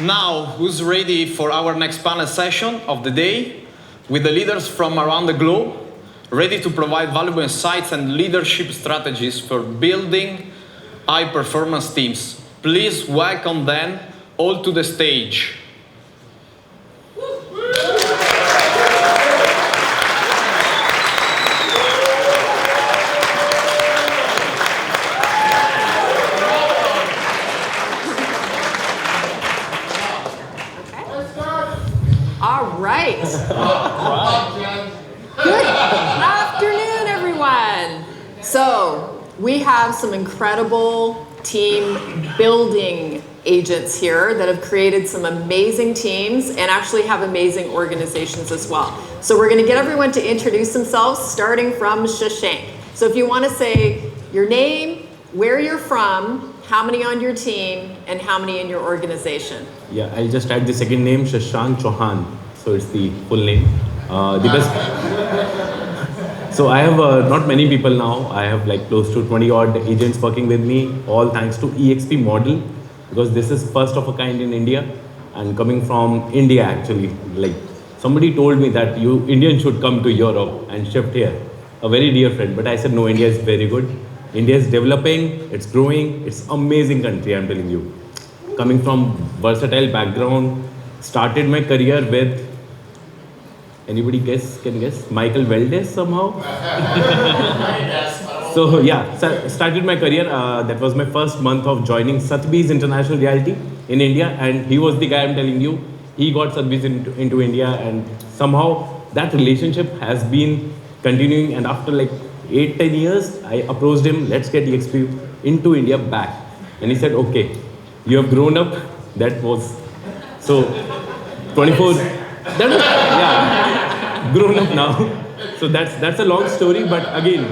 Now, who's ready for our next panel session of the day with the leaders from around the globe, ready to provide valuable insights and leadership strategies for building high-performance teams? Please welcome them all to the stage. Good afternoon, everyone. So we have some incredible team building agents here that have created some amazing teams and actually have amazing organizations as well. So we're going to get everyone to introduce themselves, starting from Shashank. So if you want to say your name, where you're from, how many on your team, and how many in your organization. Yeah, I'll just add the second name, Shashank Chauhan. So it's the full name. The best. So I have not many people now. I have like close to 20 odd agents working with me, all thanks to eXp model, because this is first of a kind in India, and coming from India actually. Like somebody told me that you Indians should come to Europe and shift here. A very dear friend, but I said no, India is very good. India is developing, it's growing, it's amazing country, I'm telling you. Coming from versatile background, started my career with, anybody can guess? Michael Valdez somehow? So yeah, started my career, that was my first month of joining Satbee's International Realty in India, and he was the guy I'm telling you, he got Satbee's into India, and somehow that relationship has been continuing, and after like 8-10 years, I approached him, let's get eXp into India back. And he said, okay, you have grown up. That was, so 24, that was, yeah, grown up now. So that's a long story, but again,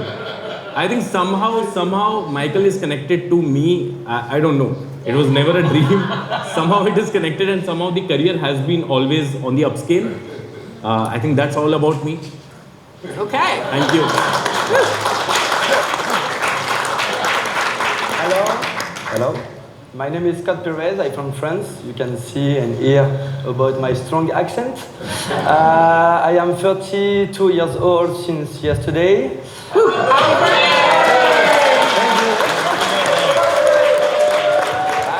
I think somehow Michael is connected to me. I don't know. It was never a dream. Somehow it is connected, and somehow the career has been always on the upscale. I think that's all about me. Okay. Thank you. Hello. My name is Perez. I'm from France. You can see and hear about my strong accent. I am 32 years old since yesterday. I'm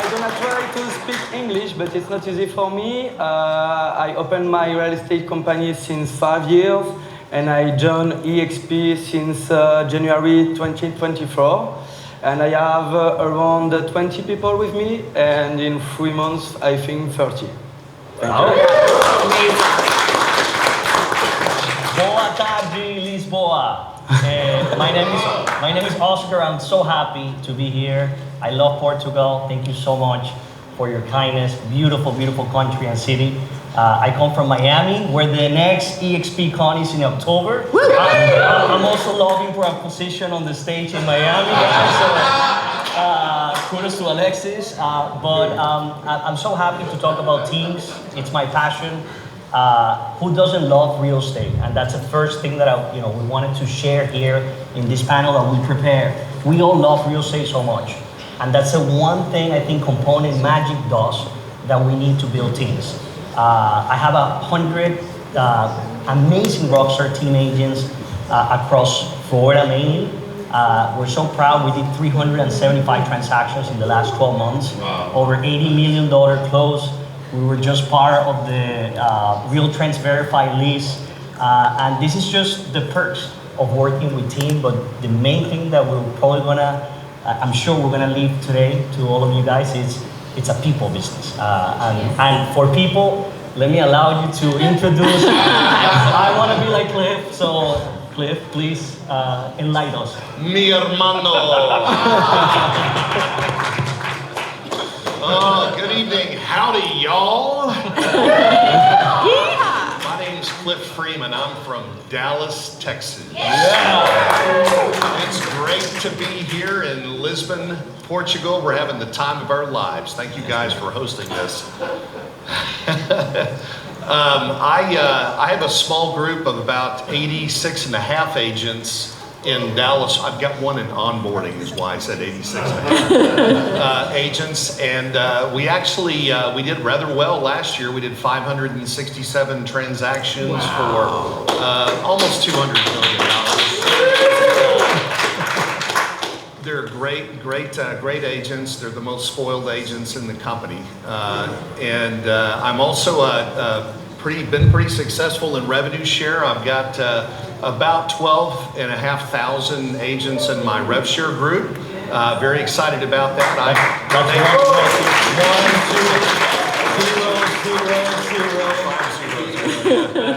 gonna try to speak English, but it's not easy for me. I opened my real estate company since 5 years, and I joined eXp since January 2024. And I have around 20 people with me, and in 3 months, I think 30. Boa tarde, Lisboa. My name is Oscar. I'm so happy to be here. I love Portugal. Thank you so much for your kindness. Beautiful, beautiful country and city. I come from Miami, where the next eXpCon is in October. I'm also lobbying for a position on the stage in Miami, guys. So kudos to Alexis. But I'm so happy to talk about teams. It's my passion. Who doesn't love real estate? And that's the first thing that we wanted to share here in this panel that we prepared. We all love real estate so much, and that's the one thing I think component magic does that we need to build teams. I have 100 amazing rockstar team agents across Florida mainly. We're so proud. We did 375 transactions in the last 12 months. Wow. Over $80 million close. We were just part of the Real Trends Verified list. And this is just the perks of working with team. But the main thing that we're probably I'm sure we're gonna leave today to all of you guys is it's a people business. And for people, let me allow you to introduce. I want to be like Cliff, so Cliff, please enlighten us. Mi hermano. Oh, good evening. Howdy, y'all. My name's Cliff Freeman. I'm from Dallas, Texas. Yeah. It's great to be here in Lisbon, Portugal. We're having the time of our lives. Thank you guys for hosting this. I have a small group of about 86 and a half agents in Dallas. I've got one in onboarding, is why I said 86 agents. And we actually, we did rather well last year. We did 567 transactions for almost $200 million. They're great agents. They're the most spoiled agents in the company. And I'm also been pretty successful in revenue share. I've got about 12,500 agents in my rev share group. Very excited about that.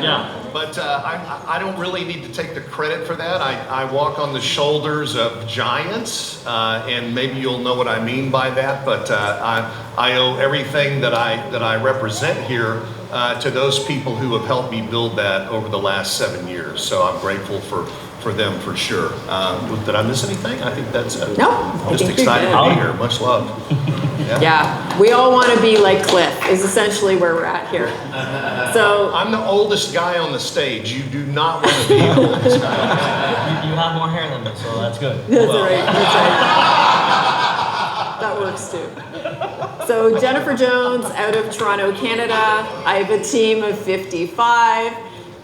Yeah. But I don't really need to take the credit for that. I walk on the shoulders of giants, and maybe you'll know what I mean by that. But I owe everything that I represent here to those people who have helped me build that over the last 7 years. So I'm grateful for them for sure. Did I miss anything? I think that's it. No, Just excited to be here. Much love. Yeah, we all want to be like Cliff, is essentially where we're at here. So I'm the oldest guy on the stage. You do not want to be the oldest guy on the stage. You have more hair than me, so that's good. that's right. That works too. So Jennifer Jones out of Toronto, Canada. I have a team of 55.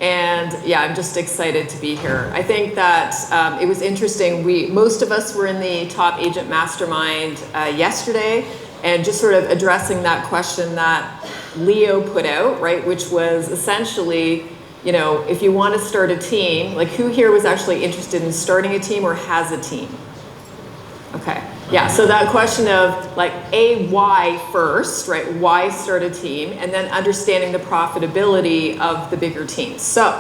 And yeah, I'm just excited to be here. I think that it was interesting. Most of us were in the Top Agent Mastermind yesterday, and just sort of addressing that question that Leo put out, right? Which was essentially, if you want to start a team, like who here was actually interested in starting a team or has a team? Okay. Yeah, so that question of like why first, right? Why start a team, and then understanding the profitability of the bigger teams. So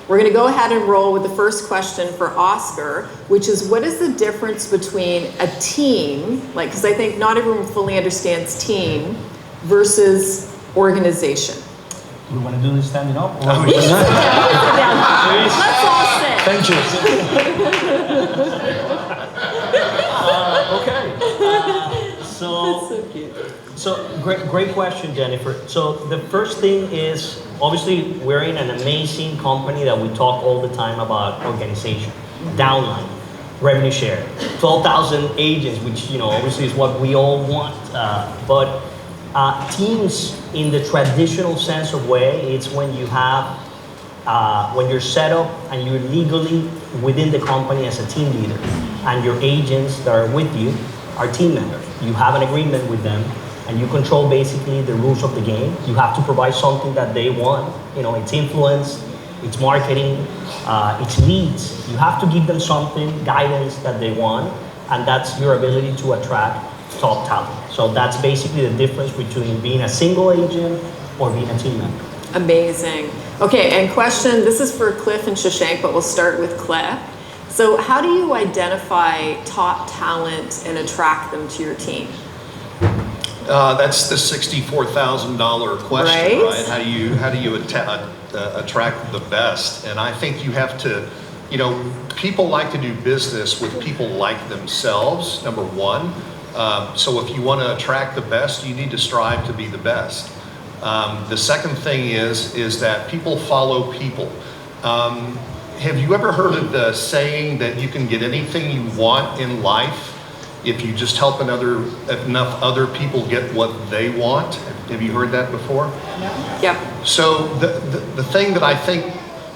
we're gonna go ahead and roll with the first question for Oscar, which is what is the difference between a team, because I think not everyone fully understands team versus organization. We want to do this standing up? Or You can sit down. Let's all sit. Thank you. Okay. So great question, Jennifer. So the first thing is, obviously, we're in an amazing company that we talk all the time about organization, downline, revenue share, 12,000 agents, which obviously is what we all want. But teams, in the traditional sense of way, it's when you have when you're set up and you're legally within the company as a team leader, and your agents that are with you are team members. You have an agreement with them, and you control basically the rules of the game. You have to provide something that they want. It's influence, it's marketing, it's leads. You have to give them something, guidance that they want, and that's your ability to attract top talent. So that's basically the difference between being a single agent or being a team member. Amazing. Okay, and question, this is for Cliff and Shashank, but we'll start with Cliff. So how do you identify top talent and attract them to your team? That's the $64,000 question, right? How do you attract the best? And I think you have to, people like to do business with people like themselves, number one. So if you want to attract the best, you need to strive to be the best. The second thing is that people follow people. Have you ever heard of the saying that you can get anything you want in life if you just help enough other people get what they want? Have you heard that before? Yeah. So the thing that I think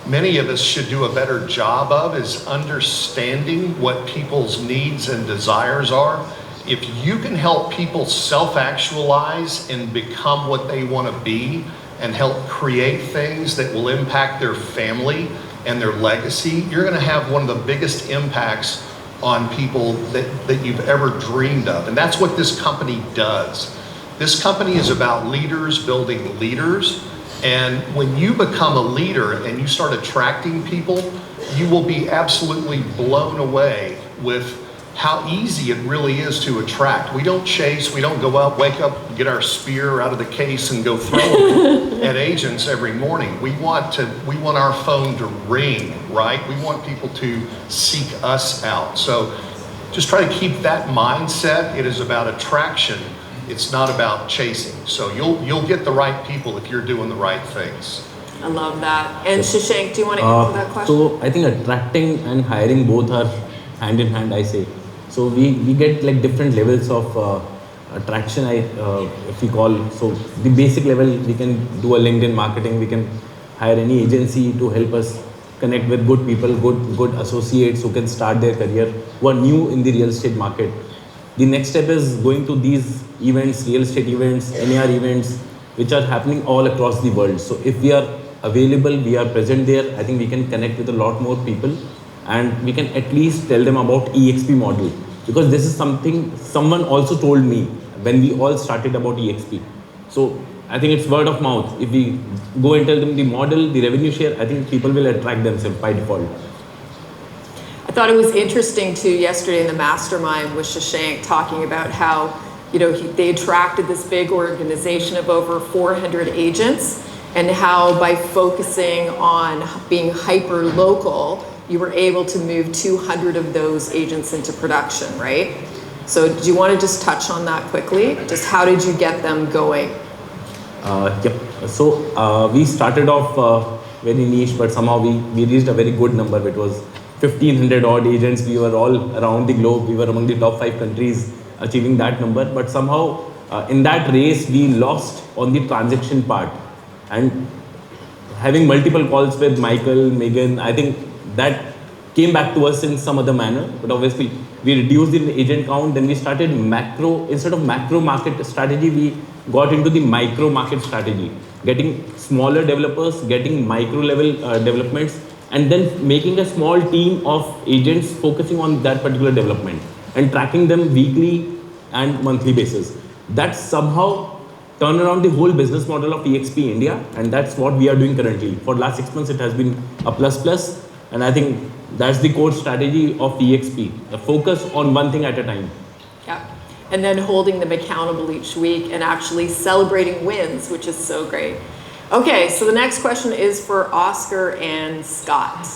many of us should do a better job of is understanding what people's needs and desires are. If you can help people self-actualize and become what they want to be and help create things that will impact their family and their legacy, you're going to have one of the biggest impacts on people that you've ever dreamed of. And that's what this company does. This company is about leaders building leaders. And when you become a leader and you start attracting people, you will be absolutely blown away with how easy it really is to attract. We don't chase, we don't go out, wake up, get our spear out of the case and go throw it at agents every morning. We want our phone to ring, right? We want people to seek us out. So just try to keep that mindset. It is about attraction. It's not about chasing. So you'll get the right people if you're doing the right things. I love that. And Shashank, do you want to answer that question? So I think attracting and hiring both are hand in hand, I say. So we get like different levels of attraction, if we call. So the basic level, we can do a LinkedIn marketing, we can hire any agency to help us connect with good people, good associates who can start their career, who are new in the real estate market. The next step is going to these events, real estate events, NAR events, which are happening all across the world. So if we are available, we are present there, I think we can connect with a lot more people and we can at least tell them about eXp model. Because this is something someone also told me when we all started about eXp. So I think it's word of mouth. If we go and tell them the model, the revenue share, I think people will attract themselves by default. I thought it was interesting too yesterday in the mastermind with Shashank talking about how, you know, they attracted this big organization of over 400 agents and how by focusing on being hyper local, you were able to move 200 of those agents into production, right? So do you want to just touch on that quickly? Just how did you get them going? Yep. So we started off very niche, but somehow we reached a very good number. It was 1,500 odd agents. We were all around the globe. We were among the top 5 countries achieving that number. But somehow in that race, we lost on the transaction part. And having multiple calls with Michael, Megan, I think that came back to us in some other manner. But obviously, we reduced the agent count. Then we started macro. Instead of macro market strategy, we got into the micro market strategy, getting smaller developers, getting micro level developments, and then making a small team of agents focusing on that particular development and tracking them weekly and monthly basis. That somehow turned around the whole business model of eXp India, and that's what we are doing currently. For last 6 months, it has been a plus, and I think that's the core strategy of eXp, the focus on one thing at a time. Yeah. And then holding them accountable each week and actually celebrating wins, which is so great. Okay, so the next question is for Oscar and Scott.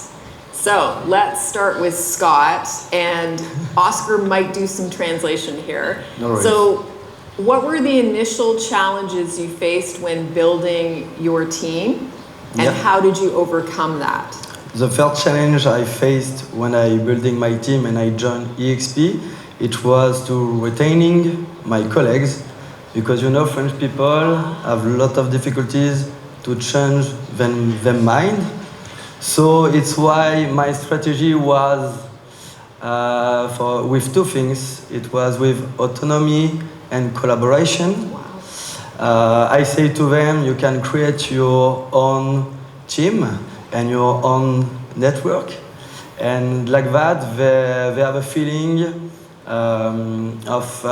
So let's start with Scott, and Oscar might do some translation here. No worries. So what were the initial challenges you faced when building your team, and how did you overcome that? The first challenge I faced when I building my team and I joined eXp, it was to retaining my colleagues, because you know French people have a lot of difficulties to change their mind. So it's why my strategy was with 2 things. It was with autonomy and collaboration. I say to them, you can create your own team and your own network, and like that they have a feeling of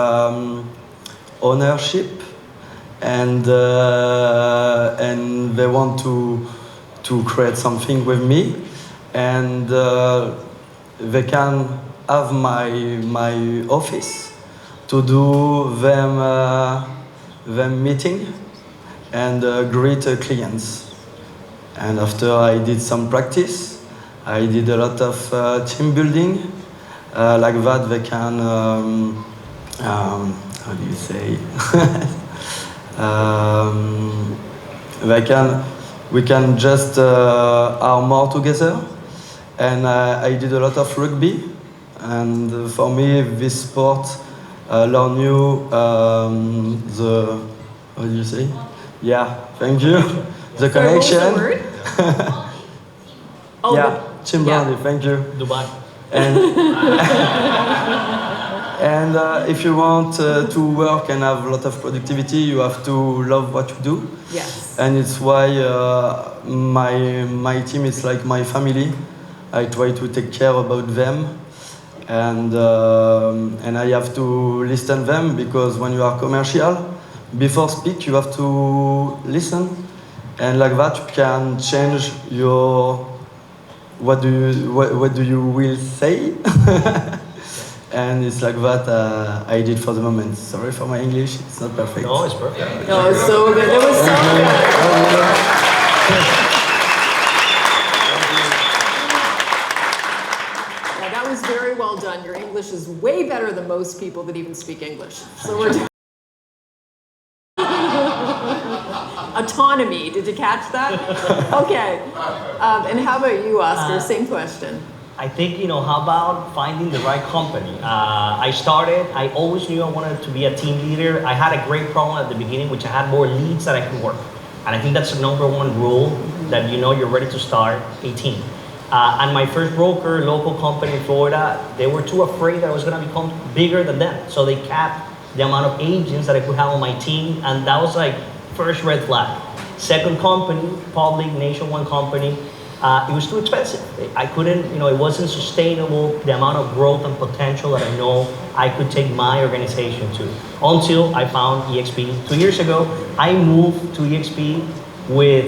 ownership, and they want to create something with me, and they can have my office to do them meeting and greet clients. And after I did some practice, I did a lot of team building. Like that, they can, how do you say? We can just are more together. And I did a lot of rugby. And for me, this sport learn you the, what do you say? Yeah, thank you. The connection. What was the word? Team bonding, thank you. Dubai. And if you want to work and have a lot of productivity, you have to love what you do. Yes. And it's why my team is like my family. I try to take care about them, and I have to listen them, because when you are commercial, before speak you have to listen, and like that you can change your what do you will say. And it's like that I did for the moment. Sorry for my English, it's not perfect. No, it's perfect. No, it's so good. That was so good. Yeah, that was very well done. Your English is way better than most people that even speak English. So we're Autonomy, did you catch that? Okay. And how about you, Oscar? Same question. I think, how about finding the right company? I always knew I wanted to be a team leader. I had a great problem at the beginning, which I had more leads that I could work. And I think that's the number one rule, that you're ready to start a team. And my first broker, local company in Florida, they were too afraid that I was going to become bigger than them. So they capped the amount of agents that I could have on my team. And that was like first red flag. Second company, public nationwide company, it was too expensive. I couldn't, it wasn't sustainable, the amount of growth and potential that I know I could take my organization to. Until I found eXp 2 years ago. I moved to eXp with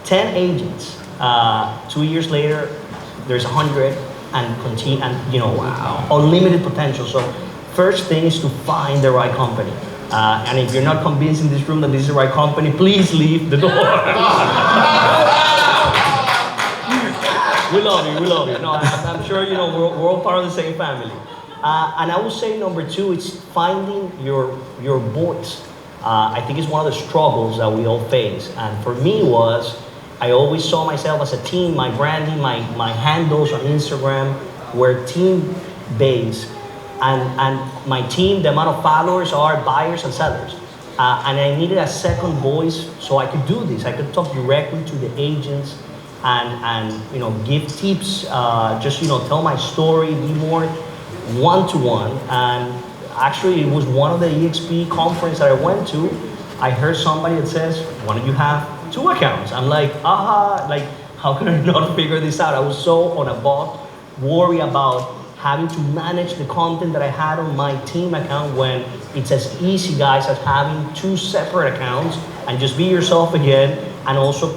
10 agents. 2 years later, there's 100 and continue, and wow, unlimited potential. So first thing is to find the right company. And if you're not convinced in this room that this is the right company, please leave the door. We love you. No, I'm sure we're all part of the same family. And I would say number two, it's finding your voice. I think it's one of the struggles that we all face. And for me I always saw myself as a team. My branding, my handles on Instagram were team-based. And my team, the amount of followers are buyers and sellers. And I needed a second voice so I could do this. I could talk directly to the agents and give tips, tell my story, be more one-to-one. And actually, it was one of the eXp conference that I went to. I heard somebody that says, why don't you have 2 accounts? I'm like, how can I not figure this out? I was so on a ball, worried about having to manage the content that I had on my team account when it's as easy, guys, as having 2 separate accounts and just be yourself again, and also,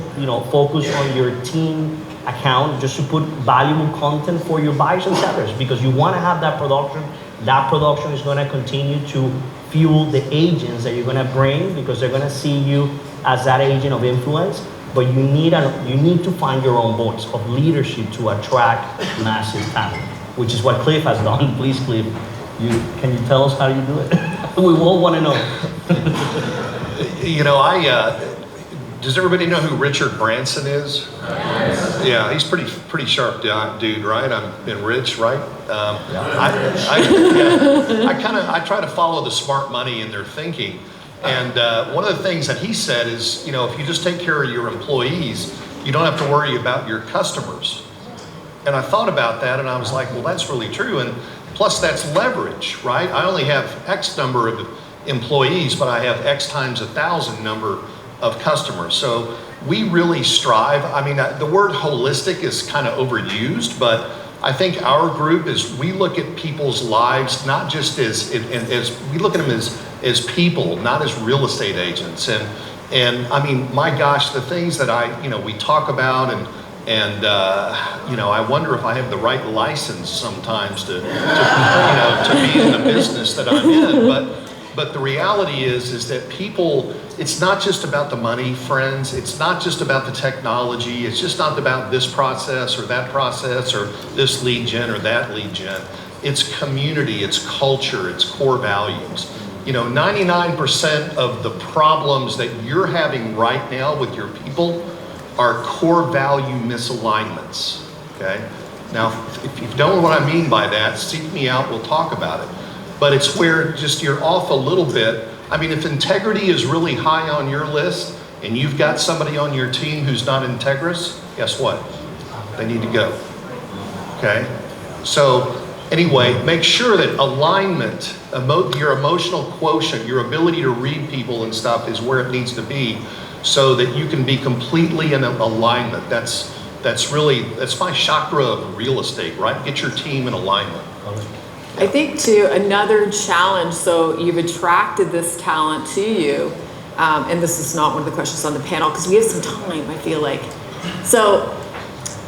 focus on your team account just to put valuable content for your buyers and sellers, because you want to have that production. That production is going to continue to fuel the agents that you're going to bring, because they're going to see you as that agent of influence. But you need to find your own voice of leadership to attract massive talent, which is what Cliff has done. Please, Cliff, can you tell us how you do it? We all want to know. Does everybody know who Richard Branson is? Yes. Yeah, he's pretty sharp dude, right? I've been rich, right? I try to follow the smart money in their thinking. And one of the things that he said is, if you just take care of your employees, you don't have to worry about your customers. And I thought about that, and I was like, well, that's really true. And plus, that's leverage, right? I only have X number of employees, but I have X times 1,000 number of customers. So we really strive. I mean, the word holistic is kind of overused, but I think our group we look at people's lives not just as we look at them as people, not as real estate agents. And I mean, my gosh, the things that we talk about and I wonder if I have the right license sometimes to be in the business that I'm in. But the reality is that people, it's not just about the money, friends. It's not just about the technology. It's just not about this process or that process or this lead gen or that lead gen. It's community, it's culture, it's core values. 99% of the problems that you're having right now with your people are core value misalignments, okay? Now, if you don't know what I mean by that, seek me out, we'll talk about it. But it's where just you're off a little bit. I mean, if integrity is really high on your list and you've got somebody on your team who's not integrous, guess what? They need to go, okay? So anyway, make sure that alignment, your emotional quotient, your ability to read people and stuff is where it needs to be so that you can be completely in alignment. That's my chakra of real estate, right? Get your team in alignment. I think too, another challenge, so you've attracted this talent to you, and this is not one of the questions on the panel because we have some time, I feel like. So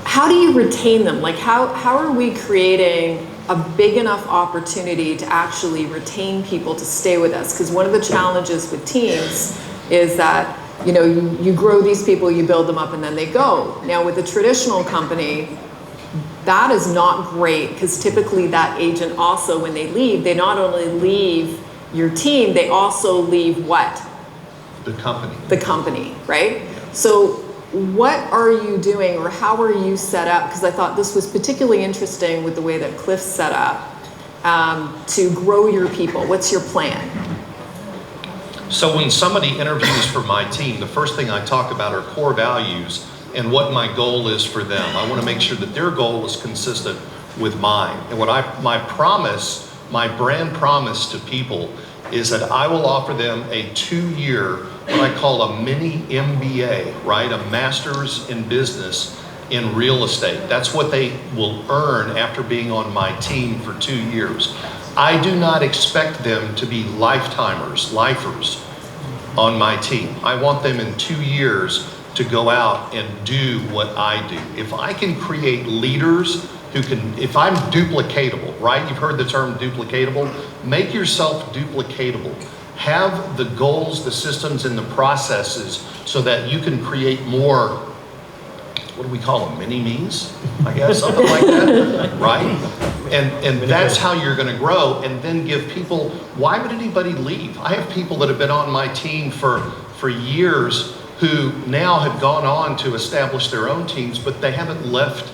how do you retain them? Like how are we creating a big enough opportunity to actually retain people to stay with us? Because one of the challenges with teams is that you grow these people, you build them up, and then they go. Now with a traditional company, that is not great because typically that agent also, when they leave, they not only leave your team, they also leave what? the company. The company, right? So what are you doing, or how are you set up? Because I thought this was particularly interesting with the way that Cliff's set up to grow your people. What's your plan? So when somebody interviews for my team, the first thing I talk about are core values and what my goal is for them. I want to make sure that their goal is consistent with mine. And what my promise, my brand promise to people is that I will offer them a 2-year, what I call a mini MBA, right? A master's in business in real estate. That's what they will earn after being on my team for 2 years. I do not expect them to be lifers on my team. I want them in 2 years to go out and do what I do. If I can create leaders who can, if I'm duplicatable, right? You've heard the term duplicatable. Make yourself duplicatable. Have the goals, the systems, and the processes so that you can create more, what do we call them, mini-me's? I guess, something like that, right? And that's how you're gonna grow, and then give people, why would anybody leave? I have people that have been on my team for years who now have gone on to establish their own teams, but they haven't left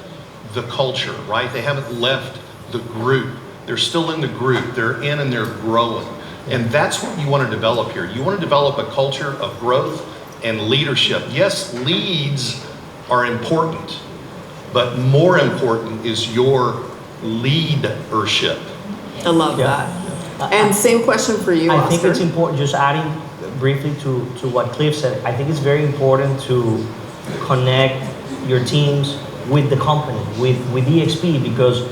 the culture, right? They haven't left the group. They're still in the group. They're in and they're growing. And that's what you want to develop here. You want to develop a culture of growth and leadership. Yes, leads are important, but more important is your leadership. I love that. And same question for you, I Oscar. think it's important, just adding briefly to what Cliff said, I think it's very important to connect your teams with the company, with eXp, because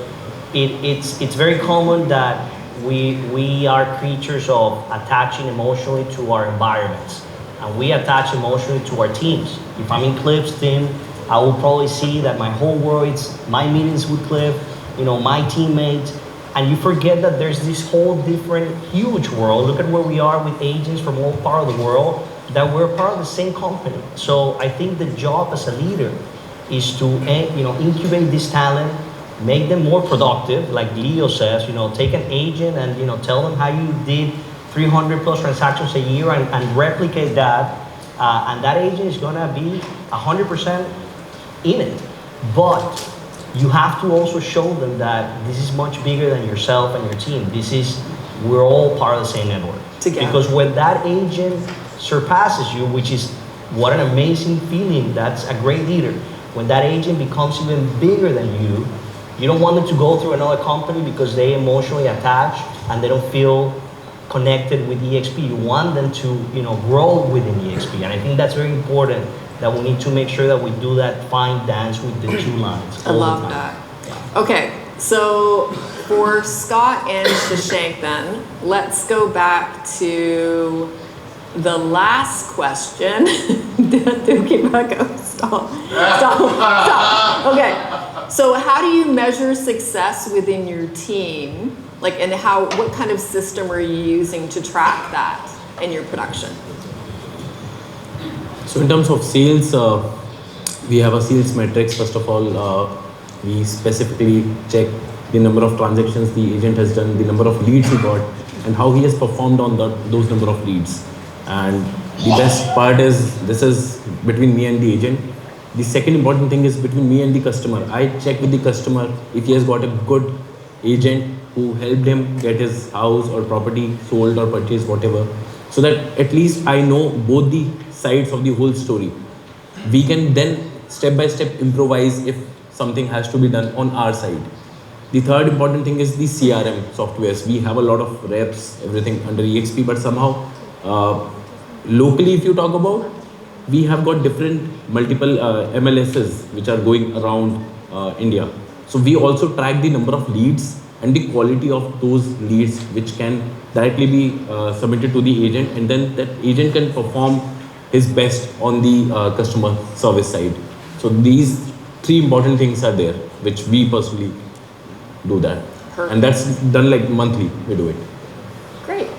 it's very common that we are creatures of attaching emotionally to our environments, and we attach emotionally to our teams. If I'm in Cliff's team, I will probably see that my whole world is my meetings with Cliff, my teammates, and you forget that there's this whole different huge world. Look at where we are with agents from all part of the world, that we're part of the same company. So I think the job as a leader is to incubate this talent, make them more productive, like Leo says, take an agent and tell them how you did 300 plus transactions a year and replicate that, and that agent is gonna be 100% in it. But you have to also show them that this is much bigger than yourself and your team. We're all part of the same network. Together. Because when that agent surpasses you, which is what an amazing feeling, that's a great leader. When that agent becomes even bigger than you, you don't want them to go through another company because they emotionally attach and they don't feel connected with eXp. You want them to, grow within eXp. And I think that's very important, that we need to make sure that we do that fine dance with the two lines. I love that. Okay, so for Scott and Shashank then, let's go back to the last question. Stop. Okay, so how do you measure success within your team? And what kind of system are you using to track that in your production? So in terms of sales, we have a sales metrics. First of all, we specifically check the number of transactions the agent has done, the number of leads he got, and how he has performed on those number of leads. And the best part is, this is between me and the agent. The second important thing is between me and the customer. I check with the customer if he has got a good agent who helped him get his house or property sold or purchased, whatever, so that at least I know both the sides of the whole story. We can then step by step improvise if something has to be done on our side. The third important thing is the CRM softwares. We have a lot of reps, everything under eXp, but somehow locally, if you talk about, we have got multiple MLSs which are going around India. So we also track the number of leads and the quality of those leads, which can directly be submitted to the agent, and then that agent can perform his best on the customer service side. So these three important things are there, which we personally do that. Perfect. And that's done monthly, we do it. Great.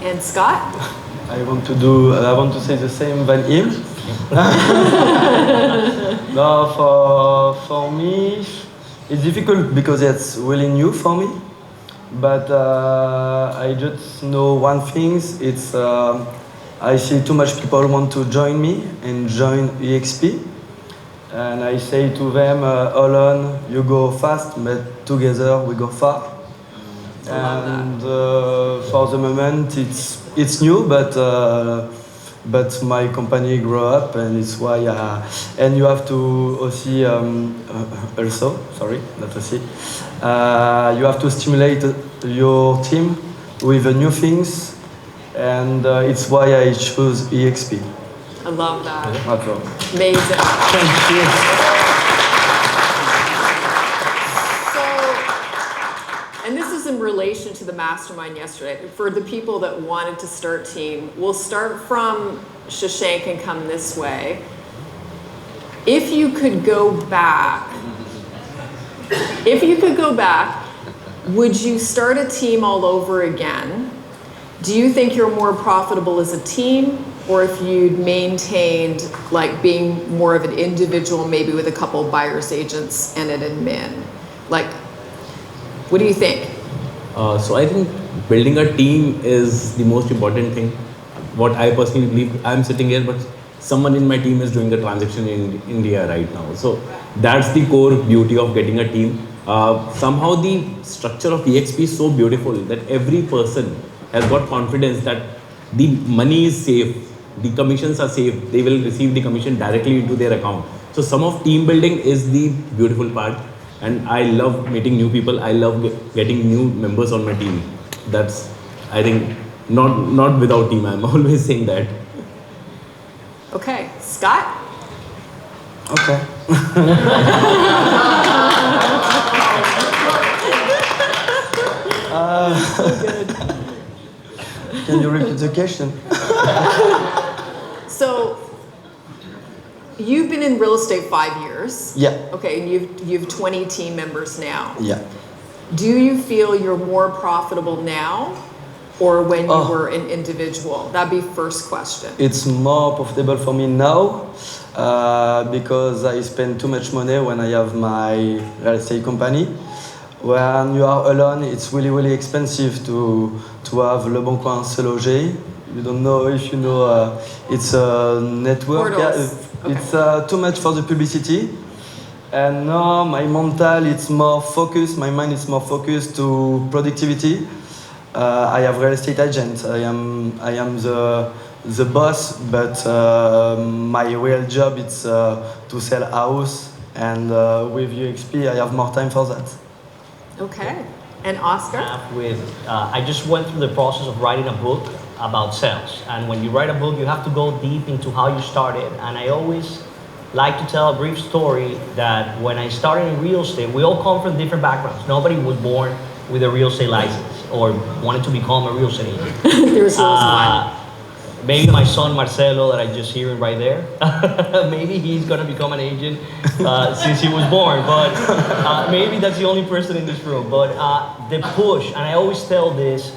And Scott? I want to say the same than him. No, for me, it's difficult because it's really new for me. But I just know one thing, it's I see too much people want to join me and join eXp. And I say to them, alone you go fast, but together we go far. And for the moment, it's new, but my company grow up, and it's why. And you have to also, sorry, not aussi. You have to stimulate your team with new things, and it's why I choose eXp. I love that. That's all. Amazing. Thank you. So, and this is in relation to the mastermind yesterday. For the people that wanted to start team, we'll start from Shashank and come this way. If you could go back, would you start a team all over again? Do you think you're more profitable as a team, or if you'd maintained like being more of an individual, maybe with a couple of buyer's agents and an admin? Like, what do you think? So I think building a team is the most important thing. What I personally believe, I'm sitting here, but someone in my team is doing a transaction in India right now. So that's the core beauty of getting a team. Somehow the structure of eXp is so beautiful that every person has got confidence that the money is safe, the commissions are safe, they will receive the commission directly into their account. So some of team building is the beautiful part, and I love meeting new people. I love getting new members on my team. That's, I think, not without team. I'm always saying that. Okay, Scott? Okay. Can you repeat the question? So, you've been in real estate 5 years. Yeah. Okay, and you've 20 team members now. Yeah. Do you feel you're more profitable now, or when you were an individual? That'd be first question. It's more profitable for me now because I spend too much money when I have my real estate company. When you are alone, it's really, really expensive to have Le Bon Coin Se Loger. You don't know if you know, it's a network. Portals. Yeah, it's too much for the publicity. And now my mental, it's more focused, my mind is more focused to productivity. I have real estate agent. I am the boss, but my real job is to sell house. And with eXp, I have more time for that. Okay, and Oscar? I just went through the process of writing a book about sales. And when you write a book, you have to go deep into how you started. And I always like to tell a brief story that when I started in real estate, we all come from different backgrounds. Nobody was born with a real estate license or wanted to become a real estate agent. There's one. Maybe my son Marcelo, that I just hear him right there, maybe he's gonna become an agent since he was born, but maybe that's the only person in this room. But the push, and I always tell this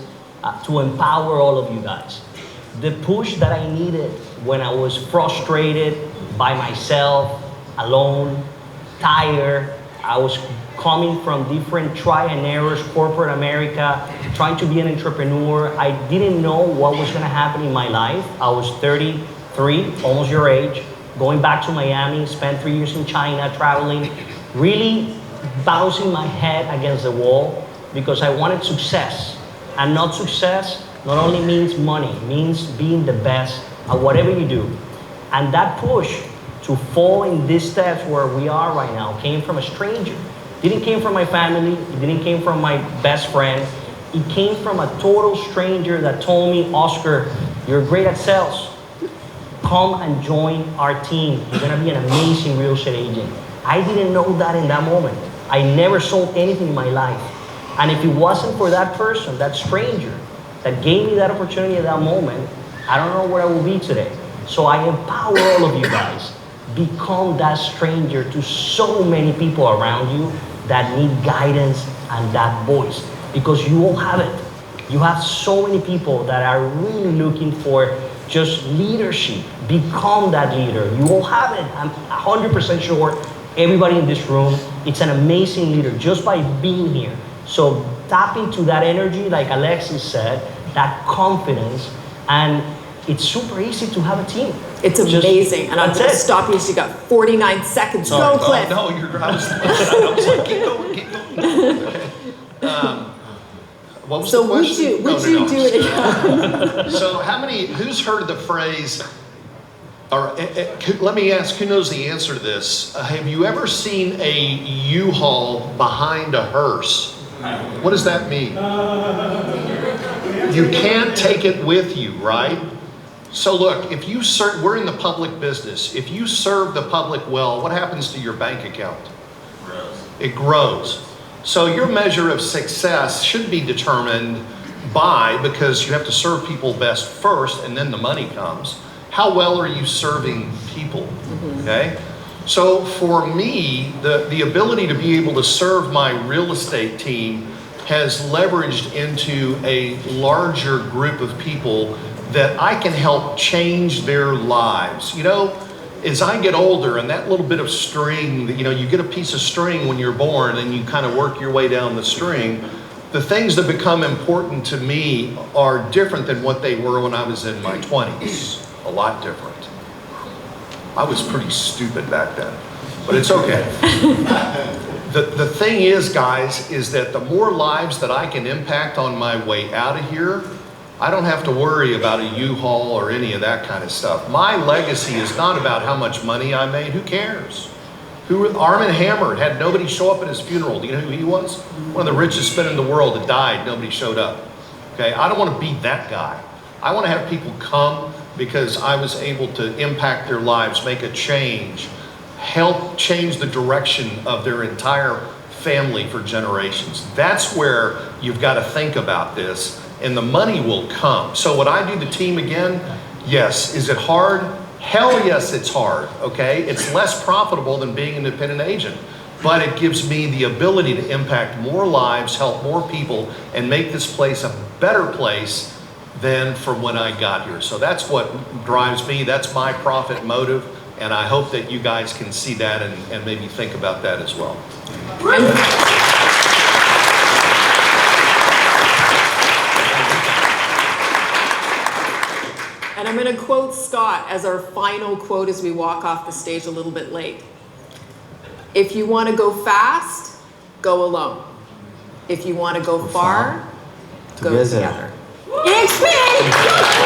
to empower all of you guys, the push that I needed when I was frustrated by myself, alone, tired, I was coming from different try and errors, corporate America, trying to be an entrepreneur. I didn't know what was gonna happen in my life. I was 33, almost your age, going back to Miami, spent 3 years in China, traveling, really bouncing my head against the wall because I wanted success. And not success not only means money, it means being the best at whatever you do. And that push to fall in these steps where we are right now came from a stranger. Didn't came from my family, it didn't came from my best friend. It came from a total stranger that told me, Oscar, you're great at sales. Come and join our team. You're gonna be an amazing real estate agent. I didn't know that in that moment. I never sold anything in my life. And if it wasn't for that person, that stranger, that gave me that opportunity at that moment, I don't know where I will be today. So I empower all of you guys. Become that stranger to so many people around you that need guidance and that voice, because you all have it. You have so many people that are really looking for just leadership. Become that leader. You all have it. I'm 100% sure everybody in this room, it's an amazing leader just by being here. So tap into that energy, like Alexis said, that confidence. And it's super easy to have a team. It's amazing. And I'm that's going to it. stop you. So you got 49 seconds. Go, Cliff. No, I was like, keep going, keep going. Okay. What was So the question? would you do it again? So who's heard of the phrase, or let me ask, who knows the answer to this? Have you ever seen a U-Haul behind a hearse? What does that mean? You can't take it with you, right? So look, if you serve, we're in the public business. If you serve the public well, what happens to your bank account? It grows. So your measure of success should be determined by, because you have to serve people best first and then the money comes. How well are you serving people, okay? So for me, the ability to be able to serve my real estate team has leveraged into a larger group of people that I can help change their lives. You know, as I get older, and that little bit of string, you know, you get a piece of string when you're born and you kind of work your way down the string, the things that become important to me are different than what they were when I was in my 20s. A lot different. I was pretty stupid back then, but it's okay. The thing is, guys, is that the more lives that I can impact on my way out of here, I don't have to worry about a U-Haul or any of that kind of stuff. My legacy is not about how much money I made. Who cares? Arm & Hammer had nobody show up at his funeral. Do you know who he was? One of the richest men in the world that died. Nobody showed up. Okay, I don't want to be that guy. I want to have people come because I was able to impact their lives, make a change, help change the direction of their entire family for generations. That's where you've got to think about this, and the money will come. So would I do the team again? Yes. Is it hard? Hell yes, it's hard, okay? It's less profitable than being an independent agent, but it gives me the ability to impact more lives, help more people, and make this place a better place than from when I got here. So that's what drives me. That's my profit motive, and I hope that you guys can see that and maybe think about that as well. And I'm going to quote Scott as our final quote as we walk off the stage a little bit late. If you want to go fast, go alone. If you want to go far, go together. eXp!